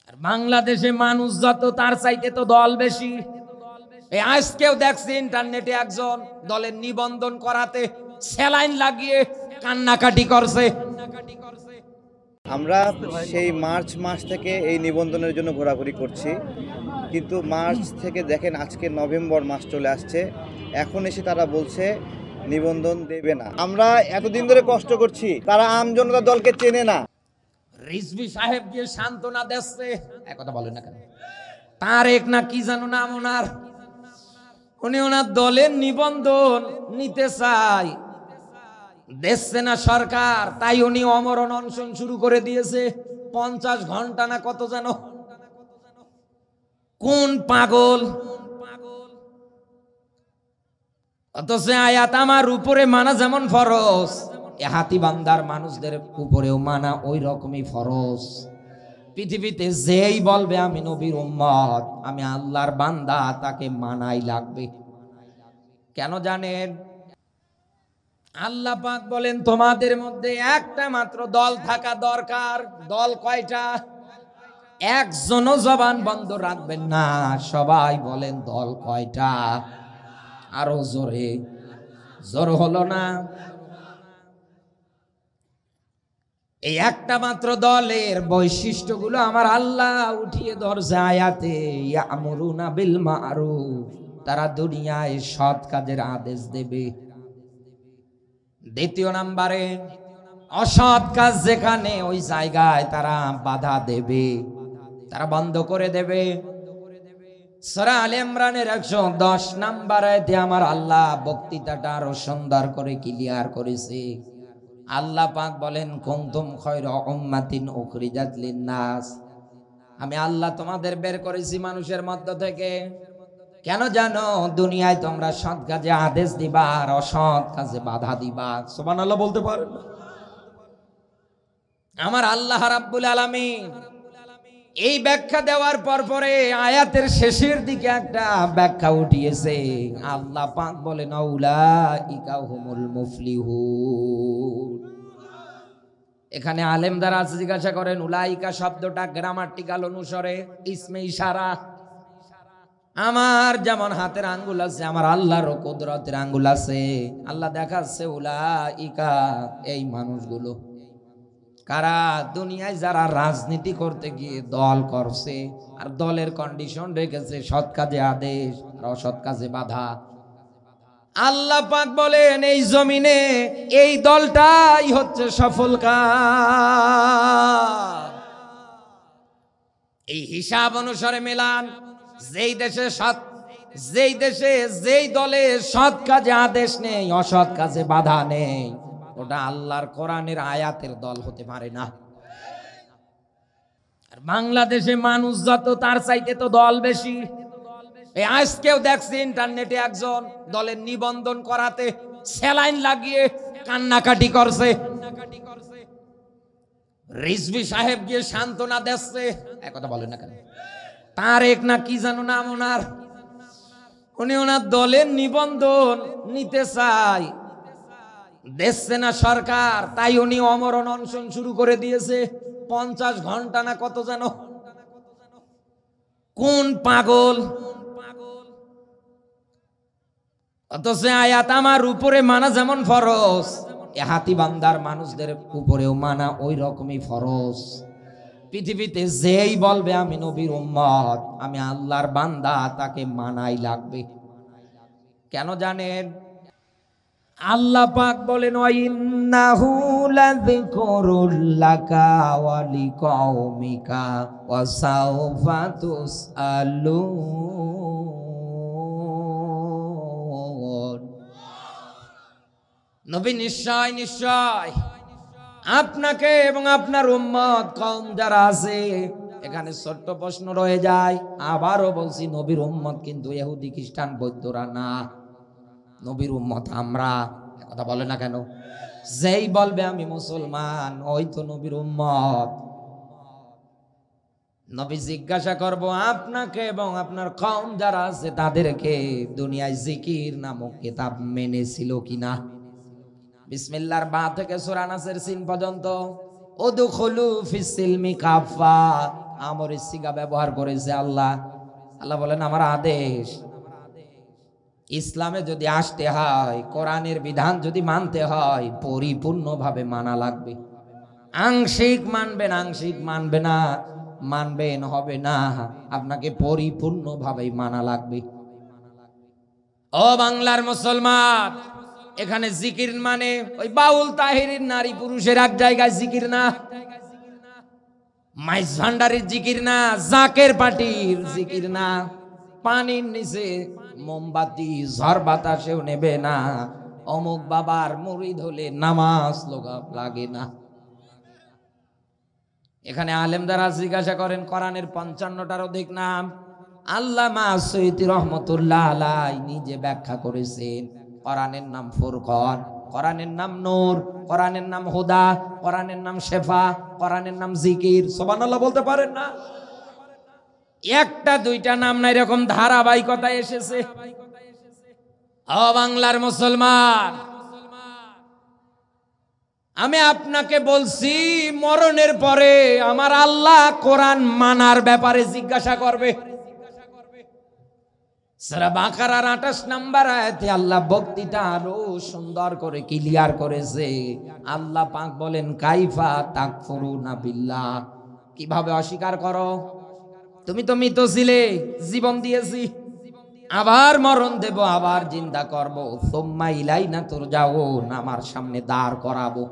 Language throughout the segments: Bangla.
আর বাংলাদেশে মানুষ যত তার চাইতে তো দল বেশি। এই আজকেও দেখছি ইন্টারনেটে একজন দলের নিবন্ধন করাতে স্যালাইন লাগিয়ে কান্নাকাটি করছে। আমরা সেই মার্চ মাস থেকে এই নিবন্ধনের জন্য ঘোরাঘুরি করছি, কিন্তু মার্চ থেকে দেখেন আজকে নভেম্বর মাস চলে আসছে, এখন এসে তারা বলছে নিবন্ধন দেবে না। আমরা এতদিন ধরে কষ্ট করছি, তারা আমজনতা দলকে চেনে না। রিজভী সাহেব গিয়ে সান্ত্বনা দিচ্ছে, একথা বলেন না কেন, তারেক না কি জানো নাম ওনার, উনি ওনার দলের নিবন্ধন নিতে চায়, দিচ্ছে না সরকার, তাই উনি অমরণ অনশন শুরু করে দিয়েছে 50 ঘন্টা না কত যেন। কোন পাগল! অথচ আয়াত আমার উপরে মানা যেমন ফরজ, এ হাতিবান্দার মানুষদের উপরেও মানা ওই রকমই ফরজ। পৃথিবীতে যেই বলবে আমি নবীর উম্মত, আমি আল্লাহর বান্দা, তাকে মানাই লাগবে। কেন জানেন? আল্লাহ পাক বলেন তোমাদের মধ্যে একটা মাত্র দল থাকা দরকার। দল কয়টা? একজনও জবান বন্ধ রাখবেন না, সবাই বলেন দল কয়টা? আরো জোরে, জোর হলো না? এই একটা মাত্র দলের বৈশিষ্ট্যগুলো আমার আল্লাহ উঠিয়ে ধরছে আয়াতে। ইয়ামুরুনা বিল মারুফ, তারা দুনিয়ায় সৎ কাজের আদেশ দেবে। দ্বিতীয় নম্বরে অসৎ কাজ যেখানে, ওই জায়গায় তারা বাধা দেবে, তারা বন্ধ করে দেবে। সূরা আলে ইমরানের 110 নম্বর আয়াতে আমার আল্লাহ বক্তৃতাটা আরো সুন্দর করে ক্লিয়ার করেছে। আল্লাহ পাক বলেন কুনতুম খায়রা উম্মাতিন উখরিজাত লিন-নাস, আমি আল্লাহ তোমাদের বের করেছি মানুষের মধ্য থেকে। কেন জানো? দুনিয়ায় তোমরা সৎ কাজে আদেশ দিবা আর অসৎ কাজে বাধা দিবা। সুবহানাল্লাহ বলতে পারেন? আমার আল্লাহ রাব্বুল আলামিন এই ব্যাখ্যা দেওয়ার পরে আয়াতের শেষের দিকে একটা ব্যাখ্যা উঠিয়েছে। আল্লাহ পাক বলেন উলাইকা হুমুল মুফলিহুন। এখানে আলেম দ্বারা আছে, জিজ্ঞাসা করেন উলাইকা শব্দটা গ্রামাটিক্যাল অনুসারে ইসমে ইশারা। আমার যেমন হাতের আঙ্গুল আছে, আমার আল্লাহরও কুদরতের আঙ্গুল আছে। আল্লাহ দেখাচ্ছে উলাইকা, এই মানুষগুলো কারা? দুনিয়ায় যারা রাজনীতি করতে গিয়ে দল করছে আর দলের কন্ডিশন রেখেছে সৎ কাজে আদেশ আর অসৎ কাজে বাধা। আল্লাহ পাক বলেন এই জমিনে এই দলটাই হচ্ছে সফল কাজ। এই হিসাব অনুসারে মেলান, যেই দেশে যেই দলে সৎ কাজে আদেশ নেই, অসৎ কাজে বাধা নেই, ওটা আল্লাহর কোরআনের আয়াতের দল হতে পারে না। আর বাংলাদেশে মানুষ যত তার চাইতে তো দল বেশি। এই আজকেও দেখছি ইন্টারনেটে একজন দলের নিবন্ধন করাতে স্যালাইন লাগিয়ে কান্নাকাটি করছে। রিজভী সাহেব গিয়ে সান্ত্বনা দিচ্ছে, একথা বলেন না কেন, তারেক না কি জানো নাম ওনার, উনি ওনার দলের নিবন্ধন নিতে চায়, দিচ্ছে না সরকার, তাই উনি অমরণ অনশন শুরু করে দিয়েছে 50 ঘন্টা না কত যেন। কোন পাগল! অথচ আয়াত আমার উপরে মানা যেমন ফরজ, এ হাতিবান্দার মানুষদের উপরেও মানা ওই রকমই ফরজ। পৃথিবীতে যেই বলবে আমি নবীর উম্মত, আমি আল্লাহর বান্দা, তাকে মানাই লাগবে। কেন জানেন? আল্লাহ পাক বলেন ওয়াইন্নাহু লাযিকরুল লাকা ওয়া লিকাওমিকা ওয়া সাওফা তুসআলুন। নবী নিশ্চয় নিশ্চয় আপনাকে এবং আপনার উম্মত কওম যারা আছে, এখানে ছোট্ট প্রশ্ন রয়ে যায়, আবারও বলছি নবীর উম্মত কিন্তু ইহুদি খ্রিস্টান বৌদ্ধরা না, নবীর উম্মত আমরা। কথা বলে না কেন? যেই বলবে আমি মুসলমান, ওই তো নবীর উম্মত। নবী জিজ্ঞাসা করব আপনাকে এবং আপনার কওম যারা আছে তাদেরকে দুনিয়ায় জিকির নামক কিতাব মেনেছিল কিনা। বিসমিল্লাহর বা থেকে সূরা নাসের সিন পর্যন্ত উদখুলু ফিস সিলমি কাফা, আমরের সিগা ব্যবহার করেছে আল্লাহ। আল্লাহ বলেন আমার আদেশ, ইসলামে যদি আসতে হয়, কোরআনের বিধান যদি মানতে হয়, পরিপূর্ণভাবে মানা লাগবে। আংশিক মানবেন, আংশিক মানবে না, মানবেন হবে না, আপনাকে পরিপূর্ণভাবে মানা লাগবে। ও বাংলার মুসলমান, এখানে জিকির মানে ওই বাউল তাহেরের নারী পুরুষের এক জায়গায় জিকির না, মাইজ ভান্ডারের জিকির না, জাকের পাটির জিকির না, পানির নিচে মোমবাতি ঝড় বাতাসেও নেবে না, অমুক বাবার মুরিদ হলে নামাজ লাগে না। এখানে আলেমদারা জিজ্ঞাসা করেন কোরআনের 55টার অধিক নাম আল্লামা সৈয়দ রহমতুল্লাহ আলাই নিজে ব্যাখ্যা করেছেন। কোরআনের নাম ফুরকান, কোরআনের নাম নূর, কোরআনের নাম হুদা, কোরআনের নাম শেফা, কোরআনের নাম জিকির। সুবহানাল্লাহ বলতে পারেন না? একটা দুইটা নাম না, এরকম ধারাবাহিকতা এসেছে। ও বাংলার মুসলমান, আমি আপনাকে বলছি মরণের পরে আমার আল্লাহ কোরআন মানার ব্যাপারে জিজ্ঞাসা করবে। সূরা বাকারার 28 নম্বর আয়াতে আল্লাহ বক্তৃতা আরো সুন্দর করে ক্লিয়ার করেছে। আল্লাহ পাক বলেন কাইফা তাকফুরুনা বিল্লাহ, কিভাবে অস্বীকার করো? তুমি তো মৃত ছিলে, জীবন দিয়েছি, আবার মরণ দেব, আবার জিন্দা করব, সুম্মা ইলাইনা তুরজাউন, আমার সামনে দাঁড় করাবো,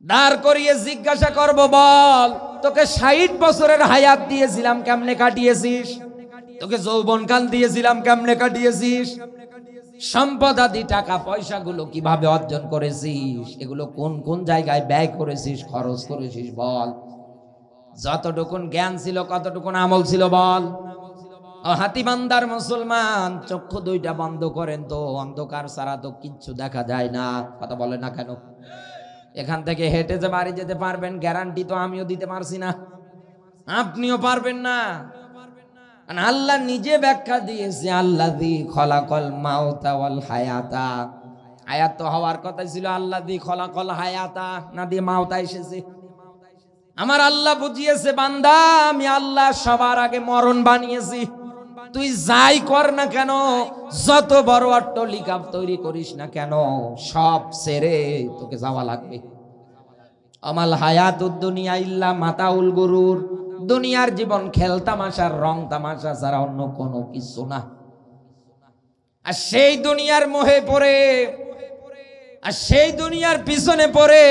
দাঁড় করিয়ে জিজ্ঞাসা করব, বল তোকে 60 বছরের হায়াত দিয়েছিলাম, কেমনে কাটিয়েছিস? তোকে যৌবনকাল দিয়েছিলাম, কেমনে কাটিয়েছিস? সম্পদ আদি টাকা পয়সাগুলো কিভাবে অর্জন করেছিস? এগুলো কোন কোন জায়গায় ব্যয় করেছিস, খরচ করেছিস বল। যতটুকুন জ্ঞান ছিল, কতটুকুন আমল ছিল বল। ও হাতিবান্দার মুসলমান, চক্ষু দুইটা বন্ধ করেন তো, অন্ধকার ছাড়া তো কিচ্ছু দেখা যায় না। কথা বলে না কেন? এখান থেকে হেঁটে যে বাড়ি যেতে পারবেন গ্যারান্টি তো আমিও দিতে পারছি না, আপনিও পারবেন না। আল্লাহ নিজে ব্যাখ্যা দিয়েছে, আল্লাযী খলাকাল মাউতা ওয়াল হায়াতা। হায়াত তো হওয়ার কথা ছিল, আল্লাযী খলাকাল হায়াতা না দিয়ে মাউতা এসেছে। আমার আল্লাহ বুঝিয়েছে, বান্দা আমি আল্লাহ সবার আগে মরণ বানিয়েছি। তুই যাই কর না কেন, যত বড় অট্টালিকা তৈরি করিস না কেন, সব ছেড়ে তোকে যাওয়া লাগবে। আমাল হায়াতুদ দুনিয়া ইল্লা মাতাউল গুরুর, দুনিয়ার জীবন খেল তামাশার রং তামাশা ছাড়া অন্য কোনো কিছু না। আর সেই দুনিয়ার মোহে পড়ে, আর সেই দুনিয়ার পিছনে পড়ে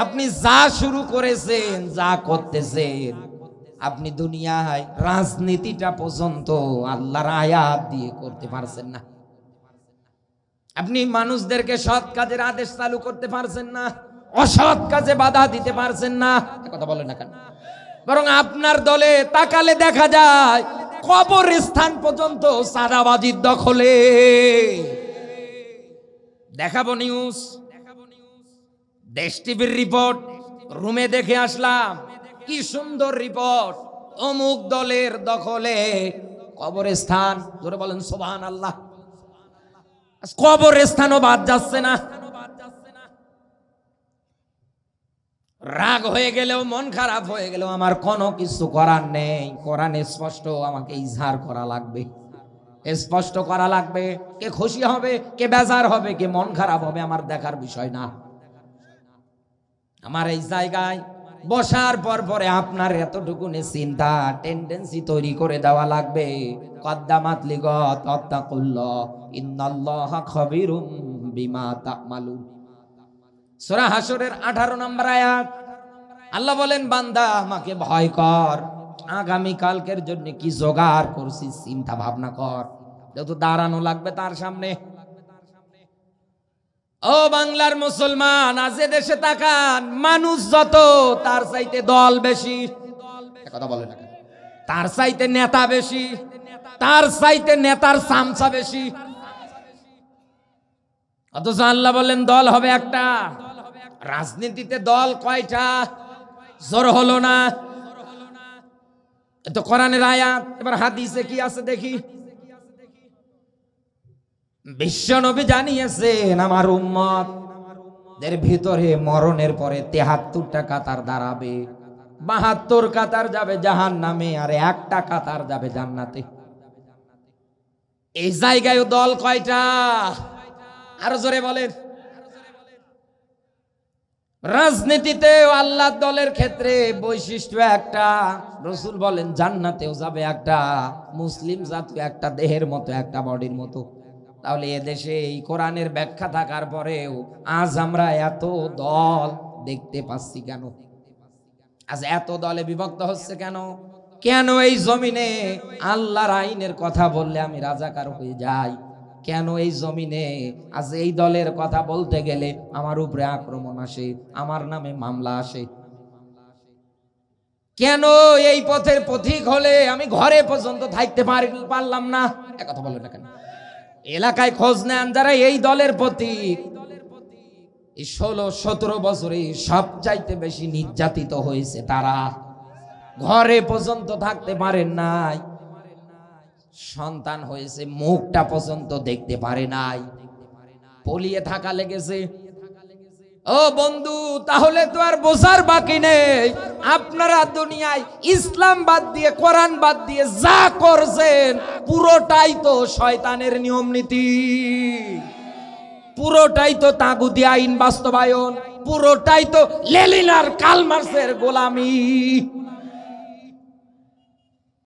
আপনি যা শুরু করেছেন, যা করতেছেন, আপনি দুনিয়ায় রাজনীতিটা পর্যন্ত আল্লাহর আয়াত দিয়ে করতে পারছেন না। আপনি মানুষদেরকে সৎ কাজের আদেশ চালু করতে পারছেন না, অসৎ কাজে বাধা দিতে পারছেন না। কথা বলেন না কেন? বরং আপনার দলে তাকালে দেখা যায় কবরস্থান পর্যন্ত সাদাবাজির দখলে। দেখাবো নিউজ, দেশ টিভির রিপোর্ট, রুমে দেখে আসলাম, কি সুন্দর রিপোর্ট। অমুক দলের দখলে কবরস্থান, জোরে বলেন সুবহানাল্লাহ। কবরস্থানও বাদ যাচ্ছে না। রাগ হয়ে গেলেও, মন খারাপ হয়ে গেলেও আমার কোনো কিছু করার নেই। কোরআন স্পষ্ট, আমাকে ইজহার করা লাগবে, স্পষ্ট করা লাগবে। কে খুশি হবে, কে বেজার হবে, কে মন খারাপ হবে, আমার দেখার বিষয় না। আমার এই জায়গায় বসার পর পরে আপনার এতটুকুনি চিন্তা টেন্ডেন্সি তৈরি করে দেওয়া লাগবে। কদ্দামাত লিগত আত্তাকুল্লাহ ইন্নাল্লাহা খাবীরুম বিমা তা'মালুন। সূরা হাশরের 18 নম্বর আয়াত। আল্লাহ বলেন, বান্দা আমাকে ভয় কর, আগামী কালকের জন্য কি জোগাড় করছি চিন্তা ভাবনা কর। যত দাঁড়ানো লাগবে তার সামনে। ও বাংলার মুসলমান, আজ দেশে তাকান, মানুষ যত তার চাইতে দল বেশি। কথা বলে না, তার চাইতে নেতা বেশি, তার চাইতে নেতার চামচা বেশি। অথচ আল্লাহ বলেন দল হবে একটা। রাজনীতিতে দল কয়টা? জোর হলো না? এত কোরআনের আয়াত। এবার হাদিসে কি আছে দেখি। বিশ্ব নবী জানিয়েছেন, আমার উম্মতদের ভিতরে মরণের পরে 73টা কাতার দাঁড়াবে। 72 কাতার যাবে জাহান্নামে, আর একটা কাতার যাবে জান্নাতে। এই জায়গায় দল কয়টা? আরো জোরে বলেন। রাজনীতিতেও আল্লাহ দলের ক্ষেত্রে বৈশিষ্ট্য একটা, রসুল বলেন জান্নাতেও যাবে একটা, মুসলিম জাতীয় একটা দেহের মতো, একটা বডির মতো। তাহলে এদেশে এই কোরআনের ব্যাখ্যা থাকার পরেও আজ আমরা এত দল দেখতে পাচ্ছি কেন? আজ এত দলে বিভক্ত হচ্ছে কেন? কেন এই জমিনে আল্লাহর আইনের কথা বললে আমি রাজাকার হয়ে যাই? কেন এই জমিনে আজ এই দলের কথা বলতে গেলে আমার উপরে আক্রমণ আসে, আমার নামে মামলা আসে? কেন এই পথের পথিক হলে আমি ঘরে পর্যন্ত থাকতে পারলাম না? একথা বলো না কেন? এলাকায় খোঁজ নেন যারা এই দলের পথিক, এই 16-17 বছরে সবচাইতে বেশি নির্যাতিত হয়েছে তারা। ঘরে পর্যন্ত থাকতে পারেন নাই, সন্তান হয়েছে মুখটা পর্যন্ত দেখতে পারে নাই, পলিয়ে থাকা লেগেছে। ও বন্ধু, তাহলে তো আর বোঝার বাকি নেই, আপনারা দুনিয়ায় ইসলাম বাদ দিয়ে, কোরআন বাদ দিয়ে যা করছেন পুরোটাই তো শয়তানের নিয়ম নীতি, পুরোটাই তো তাগুতি আইন বাস্তবায়ন, পুরোটাই তো লেনিন আর কার্ল মার্ক্সের গোলামি।